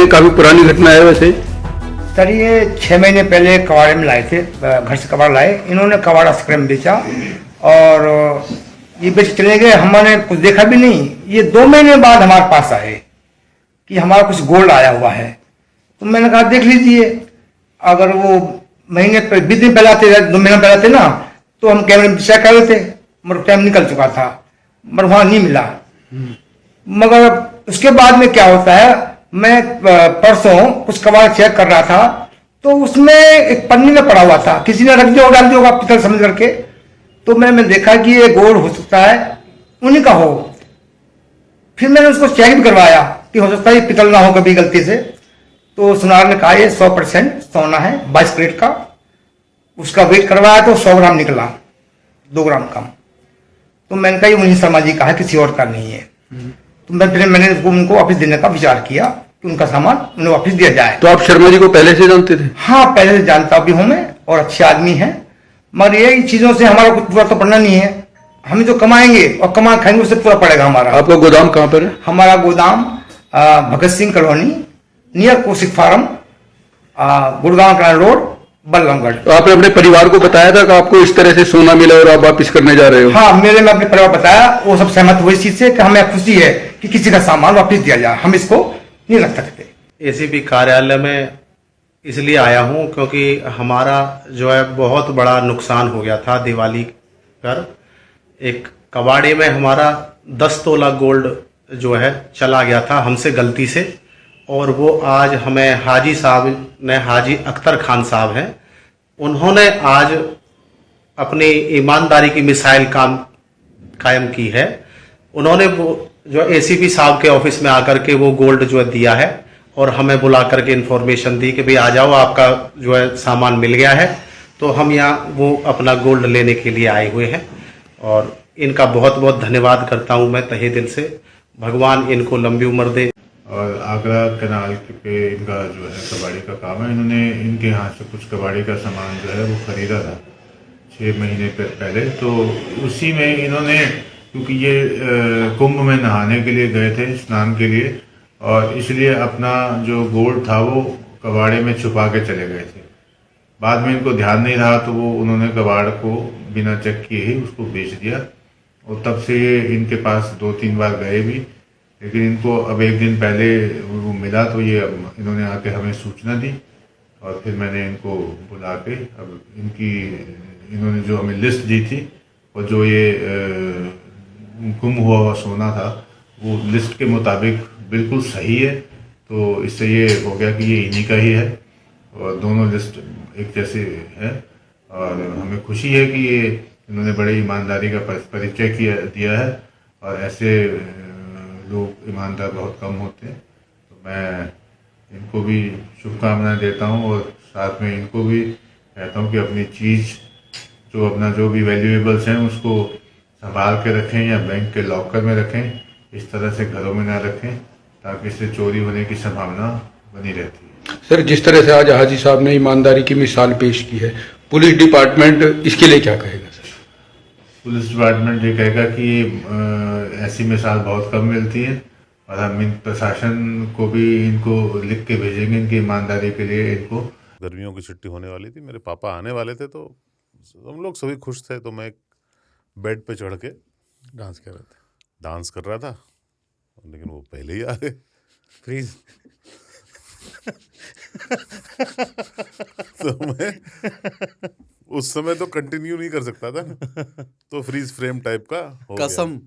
हैं, काफी पुरानी घटना है वैसे। सर ये 6 महीने पहले कबाड़े में लाए थे, घर से कबाड़ लाए, इन्होंने कबाड़ा स्क्रैप में बेचा और ये बेच चले गए। हमने कुछ देखा भी नहीं। ये 2 महीने बाद हमारे पास आए कि हमारा कुछ गोल्ड आया हुआ है। तो मैंने कहा देख लीजिए, अगर वो महीने पर 20 दिन पहले आते, 2 महीने पहले आते ना, तो हम कैमरे में चेक कर रहे थे, मगर टाइम निकल चुका था, मगर वहां नहीं मिला। मगर उसके बाद में क्या होता है, मैं परसों कुछ कबाड़ चेक कर रहा था, तो उसमें एक पन्नी में पड़ा हुआ था, किसी ने रख दिया होगा, डाल दिया होगा पितल समझ करके। तो मैंने देखा कि ये गोल्ड हो सकता है उन्हीं का हो। फिर मैंने उसको चेक भी करवाया कि हो सकता है ये पितल ना हो कभी गलती से। तो सुनार ने कहा ये 100% सोना है, 22 कैरेट का। उसका वेट करवाया तो 100 ग्राम निकला, 2 ग्राम कम। तो मैंने कहा ये मुनीष शर्मा जी का है, किसी और का नहीं है। तो मैंने उनको वापस देने का विचार किया कि उनका सामान उन्हें वापस दिया जाए। तो आप शर्मा जी को पहले से जानते थे? हाँ, पहले से जानता भी हूं मैं, और अच्छे आदमी हैं। मगर ये चीजों से हमारा कुछ पूरा तो पड़ना नहीं है। हम जो कमाएंगे और कमा खाएंगे उससे पूरा पड़ेगा हमारा। आपका गोदाम कहाँ पर है? हमारा गोदाम Bhagat Singh colony, near Kosik farm, Gurgaon का रोड, बल्लभगढ़। तो आपने अपने परिवार को बताया था कि आपको इस तरह से सोना मिला और आप वापस करने जा रहे हो? हाँ, मैं अपने परिवार को बताया, वो सब सहमत हुए इस चीज से कि हमें खुशी है कि किसी का सामान वापस दिया जाए, हम इसको नहीं रख सकते। एसीपी कार्यालय में इसलिए आया हूं क्योंकि हमारा जो है बहुत बड़ा नुकसान हो गया था दिवाली पर। एक कबाड़े में हमारा 10 तोला गोल्ड जो है चला गया था हमसे गलती से, और वो आज हमें हाजी साहब ने, हाजी अख्तर खान साहब हैं, उन्होंने आज अपनी ईमानदारी की मिसाइल कायम की है। उन्होंने वो जो एसीपी साहब के ऑफिस में आकर के वो गोल्ड जो है दिया है, और हमें बुला करके इन्फॉर्मेशन दी कि भाई आ जाओ, आपका जो है सामान मिल गया है। तो हम यहाँ वो अपना गोल्ड लेने के लिए आए हुए हैं, और इनका बहुत बहुत धन्यवाद करता हूँ मैं तहे दिल से। भगवान इनको लंबी उम्र दे। और आगरा कैनाल पे इनका जो है कबाड़ी का काम है। इन्होंने इनके यहाँ से कुछ कबाड़ी का सामान जो है वो खरीदा था 6 महीने पहले। तो उसी में इन्होंने, क्योंकि ये कुंभ में नहाने के लिए गए थे, स्नान के लिए, और इसलिए अपना जो गोल्ड था वो कबाड़े में छुपा के चले गए थे। बाद में इनको ध्यान नहीं रहा तो वो उन्होंने कबाड़ को बिना चेक किए ही उसको बेच दिया, और तब से ये इनके पास 2-3 बार गए भी। लेकिन इनको अब एक दिन पहले वो मिला तो ये इन्होंने आके हमें सूचना दी, और फिर मैंने इनको बुला के अब इन्होंने जो हमें लिस्ट दी थी, और जो ये गुम हुआ सोना था वो लिस्ट के मुताबिक बिल्कुल सही है। तो इससे ये हो गया कि ये इन्हीं का ही है, और दोनों लिस्ट एक जैसे है। और हमें खुशी है कि ये इन्होंने बड़े ईमानदारी का परिचय दिया है, और ऐसे लोग ईमानदार बहुत कम होते हैं। तो मैं इनको भी शुभकामनाएं देता हूं, और साथ में इनको भी कहता हूं कि अपनी चीज़ जो भी वैल्यूएबल्स हैं उसको संभाल के रखें, या बैंक के लॉकर में रखें। इस तरह से घरों में ना रखें, ताकि इससे चोरी होने की संभावना बनी रहती है। सर, जिस तरह से आज हाजी साहब ने ईमानदारी की मिसाल पेश की है, पुलिस डिपार्टमेंट इसके लिए क्या कहेगा सर? पुलिस डिपार्टमेंट ये कहेगा कि ऐसी मिसाल बहुत कम मिलती है, और हम प्रशासन को भी इनको लिख के भेजेंगे इनकी ईमानदारी के लिए। इनको गर्मियों की छुट्टी होने वाली थी, मेरे पापा आने वाले थे, तो हम लोग सभी खुश थे। तो मैं एक बेड पे चढ़ के डांस कर रहा था, लेकिन वो पहले ही आ गए। फ्रीज तो मैं उस समय तो कंटिन्यू नहीं कर सकता था, तो फ्रीज फ्रेम टाइप का हो कसम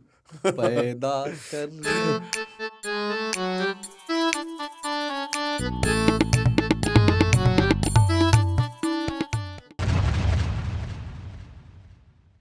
पैदा कर